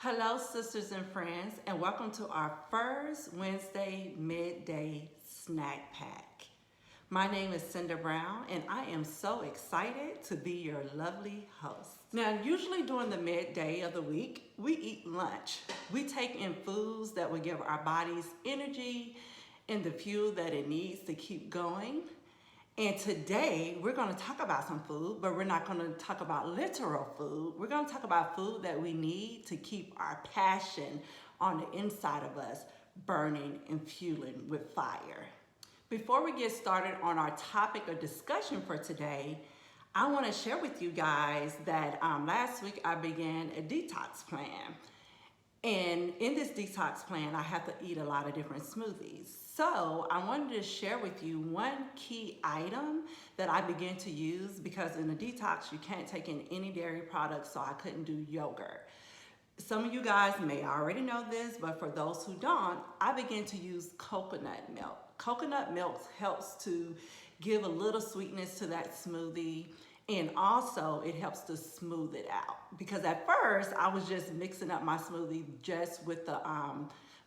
Hello, sisters and friends, and welcome to our first Wednesday midday snack pack. My name is Cinda Brown, and I am so excited to be your lovely host. Now, usually during the midday of the week, we eat lunch. We take in foods that will give our bodies energy and the fuel that it needs to keep going. And today we're going to talk about some food, but we're not going to talk about literal food. We're going to talk about food that we need to keep our passion on the inside of us burning and fueling with fire. Before we get started on our topic or discussion for today, I want to share with you guys that last week I began a detox plan. And in this detox plan, I have to eat a lot of different smoothies. So I wanted to share with you one key item that I began to use because in a detox, you can't take in any dairy products, so I couldn't do yogurt. Some of you guys may already know this, but for those who don't, I began to use coconut milk. Coconut milk helps to give a little sweetness to that smoothie. And also it helps to smooth it out because at first I was just mixing up my smoothie just with the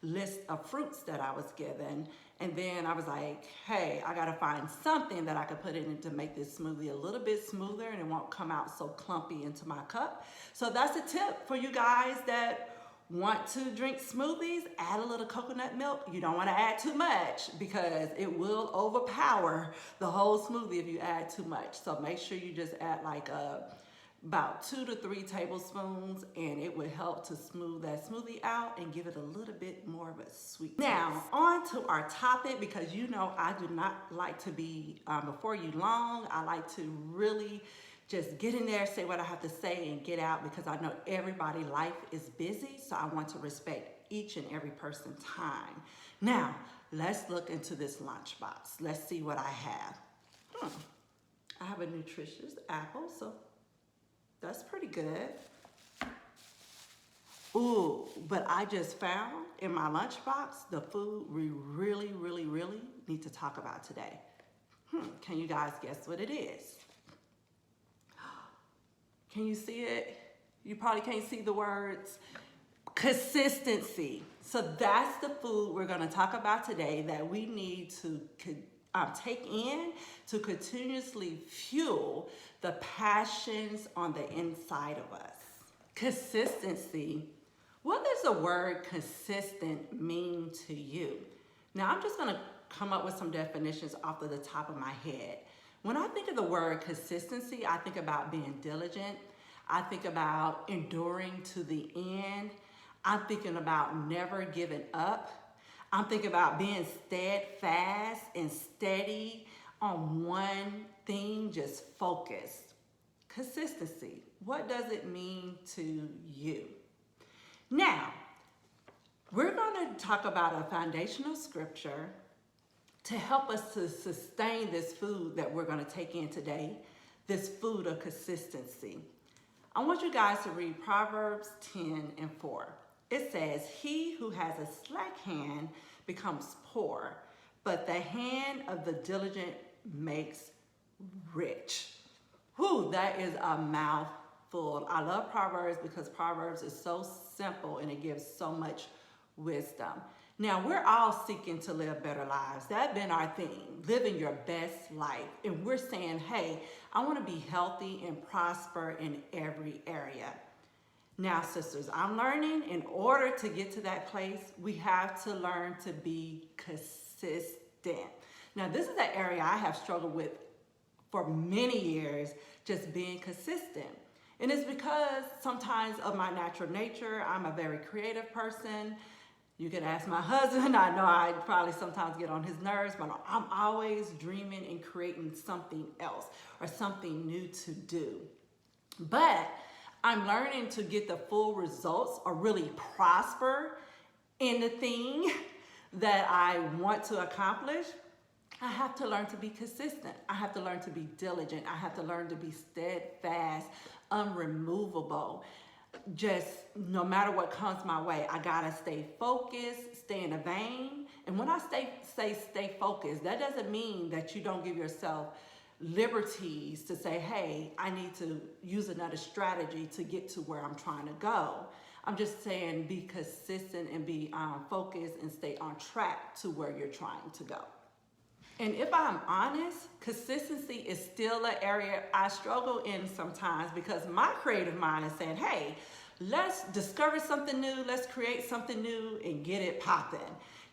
list of fruits that I was given. And then I was like, hey, I gotta find something that I could put in it to make this smoothie a little bit smoother and it won't come out so clumpy into my cup. So that's a tip for you guys that want to drink smoothies, add a little coconut milk. You don't want to add too much because it will overpower the whole smoothie if you add too much. So make sure you just add like about 2 to 3 tablespoons and it will help to smooth that smoothie out and give it a little bit more of a sweet taste. Now on to our topic, because you know I do not like to be before you long. I like to really just get in there, say what I have to say, and get out because I know everybody's life is busy, so I want to respect each and every person's time. Now, let's look into this lunchbox. Let's see what I have. I have a nutritious apple, so that's pretty good. Ooh, but I just found in my lunchbox the food we really need to talk about today. Can you guys guess what it is? Can you see it? You probably can't see the words. Consistency. So that's the food we're gonna talk about today that we need to take in to continuously fuel the passions on the inside of us. Consistency. What does the word consistent mean to you? Now I'm just gonna come up with some definitions off of the top of my head. When I think of the word consistency, I think about being diligent. I think about enduring to the end. I'm thinking about never giving up. I'm thinking about being steadfast and steady on one thing, just focused. Consistency. What does it mean to you? Now, we're going to talk about a foundational scripture to help us to sustain this food that we're going to take in today, this food of consistency. I want you guys to read Proverbs 10:4. It says, he who has a slack hand becomes poor, but the hand of the diligent makes rich. Whew, that is a mouthful. I love Proverbs because Proverbs is so simple and it gives so much wisdom. Now, we're all seeking to live better lives. That's been our theme, living your best life. And we're saying, hey, I want to be healthy and prosper in every area. Now, sisters, I'm learning in order to get to that place, we have to learn to be consistent. Now, this is an area I have struggled with for many years, just being consistent. And it's because sometimes of my natural nature, I'm a very creative person. You can ask my husband. I know I probably sometimes get on his nerves, but I'm always dreaming and creating something else or something new to do. But I'm learning to get the full results or really prosper in the thing that I want to accomplish. I have to learn to be consistent. I have to learn to be diligent. I have to learn to be steadfast, unremovable. Just no matter what comes my way, I gotta stay focused, stay in the vein. And when I say stay focused, that doesn't mean that you don't give yourself liberties to say, hey, I need to use another strategy to get to where I'm trying to go. I'm just saying be consistent and be focused and stay on track to where you're trying to go. And if I'm honest, consistency is still an area I struggle in sometimes because my creative mind is saying, hey, let's discover something new, let's create something new and get it popping.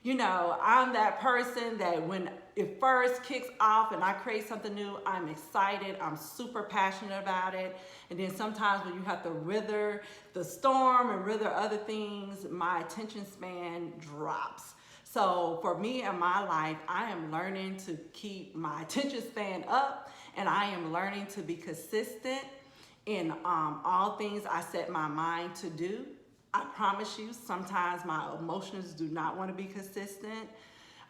You know, I'm that person that when it first kicks off and I create something new, I'm excited, I'm super passionate about it. And then sometimes when you have to wither the storm and wither other things, my attention span drops. So for me in my life, I am learning to keep my attention span up, and I am learning to be consistent in all things I set my mind to do. I promise you, sometimes my emotions do not want to be consistent.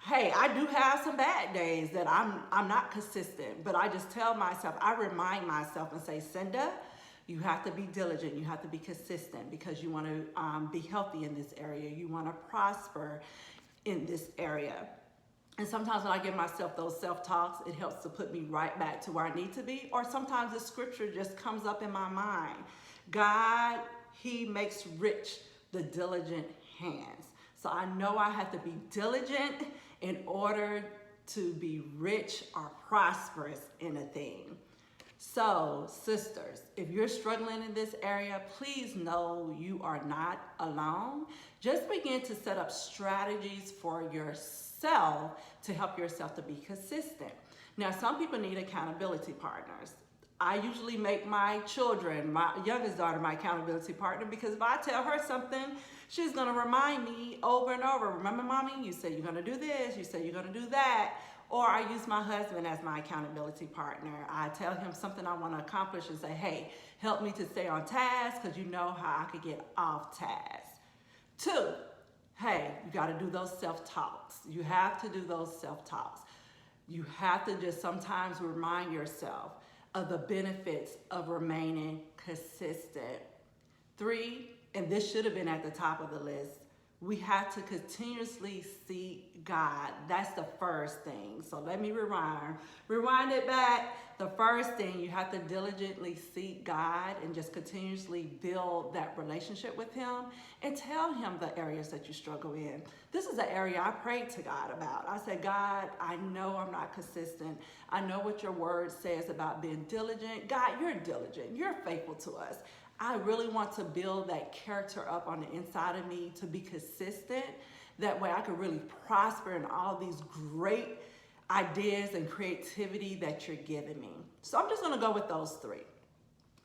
Hey, I do have some bad days that I'm not consistent, but I just tell myself, I remind myself and say, Cinda, you have to be diligent, you have to be consistent because you want to be healthy in this area, you want to prosper in this area. And sometimes when I give myself those self-talks, it helps to put me right back to where I need to be. Or sometimes the scripture just comes up in my mind. God, he makes rich the diligent hands. So I know I have to be diligent in order to be rich or prosperous in a thing. So, sisters, if you're struggling in this area, please know you are not alone. Just begin to set up strategies for yourself to help yourself to be consistent. Now, some people need accountability partners. I usually make my children, my youngest daughter, my accountability partner because if I tell her something, she's going to remind me over and over. Remember, mommy, you said you're going to do this, you said you're going to do that. Or I use my husband as my accountability partner. I tell him something I want to accomplish and say, hey, help me to stay on task because you know how I could get off task. 2, hey, you got to do those self-talks. You have to do those self-talks. You have to just sometimes remind yourself of the benefits of remaining consistent. 3, and this should have been at the top of the list, we have to continuously seek God. That's the first thing. So let me rewind it back. The first thing, you have to diligently seek God and just continuously build that relationship with him and tell him the areas that you struggle in. This is an area I prayed to God about. I said, God, I know I'm not consistent. I know what your word says about being diligent. God, you're diligent. You're faithful to us. I really want to build that character up on the inside of me to be consistent. That way I could really prosper in all these great ideas and creativity that you're giving me. So I'm just going to go with those 3.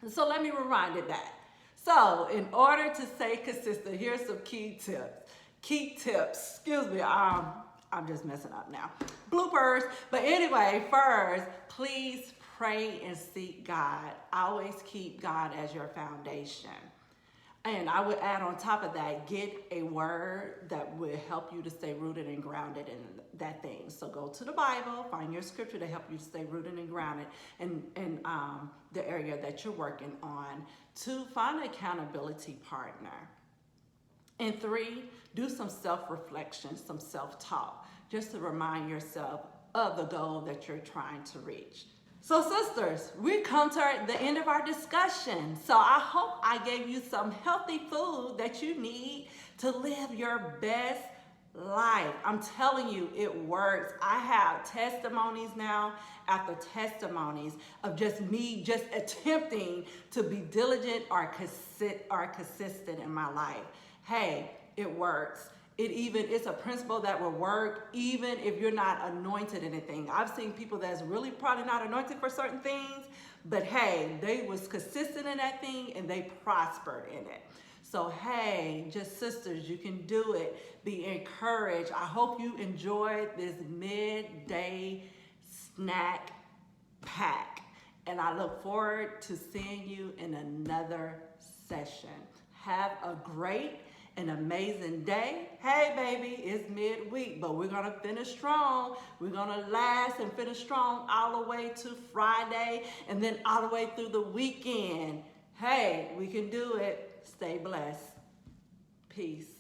So let me rewind it back. So in order to stay consistent, here's some key tips. Excuse me, I'm just messing up now. Bloopers. But anyway, first, please pray and seek God. Always keep God as your foundation. And I would add on top of that, get a word that will help you to stay rooted and grounded in that thing. So go to the Bible, find your scripture to help you to stay rooted and grounded in the area that you're working on. 2, find an accountability partner. And 3, do some self-reflection, some self-talk, just to remind yourself of the goal that you're trying to reach. So sisters, we come to the end of our discussion. So I hope I gave you some healthy food that you need to live your best life. I'm telling you, it works. I have testimonies now after testimonies of just me just attempting to be diligent or consistent in my life. Hey, it works. It's a principle that will work even if you're not anointed in anything. I've seen people that's really probably not anointed for certain things, but hey, they was consistent in that thing and they prospered in it. So hey, just sisters, you can do it. Be encouraged. I hope you enjoyed this midday snack pack. And I look forward to seeing you in another session. Have a great an amazing day. Hey baby, it's midweek, but we're gonna finish strong. We're gonna last and finish strong all the way to Friday and then all the way through the weekend. Hey, we can do it. Stay blessed. Peace.